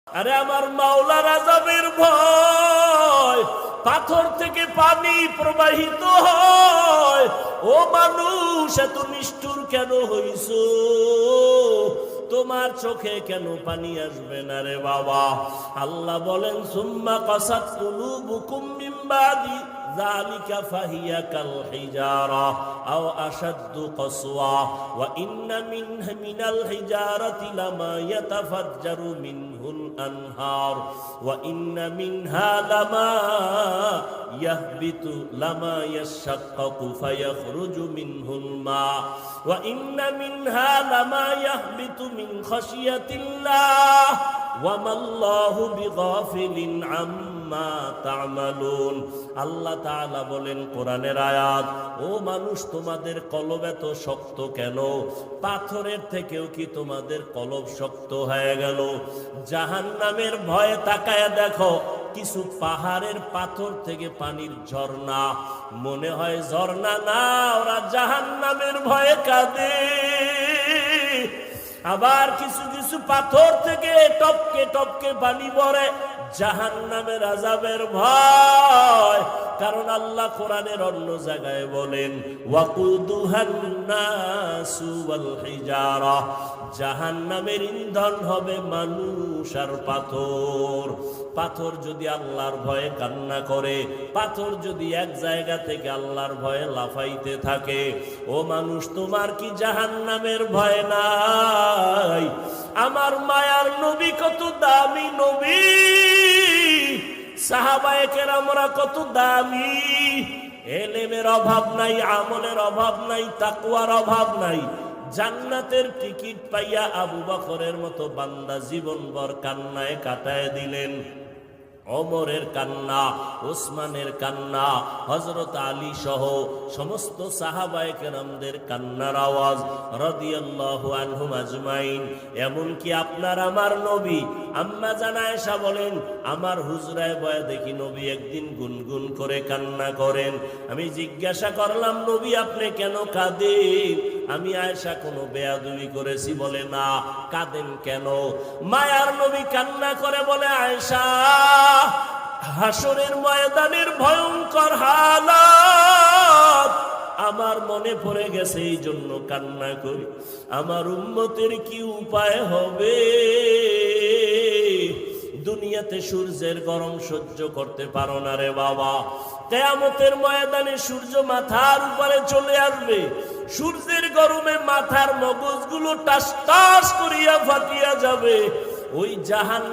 আরে আমার মাওলার আযাবের ভয়, পাথর থেকে পানি প্রবাহিত হয়। ও মানুষ, এত নিষ্ঠুর কেন হইছো? তোমার চোখে কেন পানি আসবে না রে বাবা? আল্লাহ বলেন, সুম্মা কাসাত কুলুবুকুম মিন বাদি যালিকা ফাহিয়া কাল হিজারা আও আশাদ্দু কসওয়া ওয়া ইন্না মিনাল হিজারাতি লামা ইয়াতাফাজ্জারু মিনহুল আনহার ওয়া ইন্না মিনহা লামা ইয়াহবিতু লামা ইয়াশাক্কাকু ফায়াখরুজু মিনহুল মা ওয়া ইন্না মিনহা লামা ইয়াহবিতু মিন খাশিয়াতিল্লাহ ওয়া মাল্লাহু বিগাফিলিন আম্মা তা'মালুন। আল্লাহ তাআলা বলেন কোরআনের আয়াত, ও মানুষ, তোমাদের কলব এত শক্ত কেন? পাথরের থেকেও কি তোমাদের কলব শক্ত হয়ে গেল? জাহান্নামের ভয়ে তাকায়া দেখো, কিছু পাহাড়ের পাথর থেকে পানির ঝর্ণা, মনে হয় ঝর্ণা না, ওরা জাহান্নামের ভয়ে কাঁদে। আবার কিছু কিছু পাথর থেকে টপকে টপকে পানি পড়ে, জাহান্নামের আযাবের ভয়। কারণ আল্লাহ কোরআনের অন্য জায়গায় বলেন, ওয়াকুদুহান নাসু ওয়াল হিজারা, জাহান্নামের ইন্ধন হবে মানুষ আর পাথর। পাথর যদি আল্লাহর ভয়ে কান্না করে, পাথর যদি এক জায়গা থেকে আল্লাহর ভয়ে লাফাইতে থাকে, ও মানুষ, তোমার কি জাহান্নামের ভয় নাই? আমার মায়ার নবী কত দামি নবী, সাহাবায়ে কেরামরা কত দামি। এলেমের অভাব নাই, আমলের অভাব নাই, তাকওয়ার অভাব নাই। জান্নাতের টিকিট পাইয়া আবু বকরের মতো বান্দা জীবনভর কান্নায় কাটায় দিলেন। ওমরের কান্না, ওসমানের কান্না, হযরত আলী সহ সমস্ত সাহাবায়ে কেরামদের কান্নার আওয়াজ রাদিয়াল্লাহু আনহুম আজমাইন। এমনকি আপনার আমার নবী আম্মা জান আয়েশা বলেন, আমার হুজরায় বয়ে দেখি নবী একদিন গুনগুন করে কান্না করেন। আমি জিজ্ঞাসা করলাম, নবী আপনি কেন কাঁদেন? আমি আয়েশা কোনো বেয়াদবি করেছি? বলে না। কাঁদেন কেন? মায়ার নবী কান্না করে বলে, আয়েশা, হাসরের ময়দানের ভয়ঙ্কর হালাত আমার মনে পড়ে গেছে, এই জন্য কান্না করি। আমার উম্মতের কি উপায় হবে? দুনিয়াতে সূর্যের গরম সহ্য করতে পারো না রে বাবা, কিয়ামতের ময়দানে সূর্য মাথার উপরে চলে আসবে। সূর্যের গরমে মাথার মগজগুলো টাস টাস করিয়া ফাটিয়া যাবে। ওই জাহান্নাম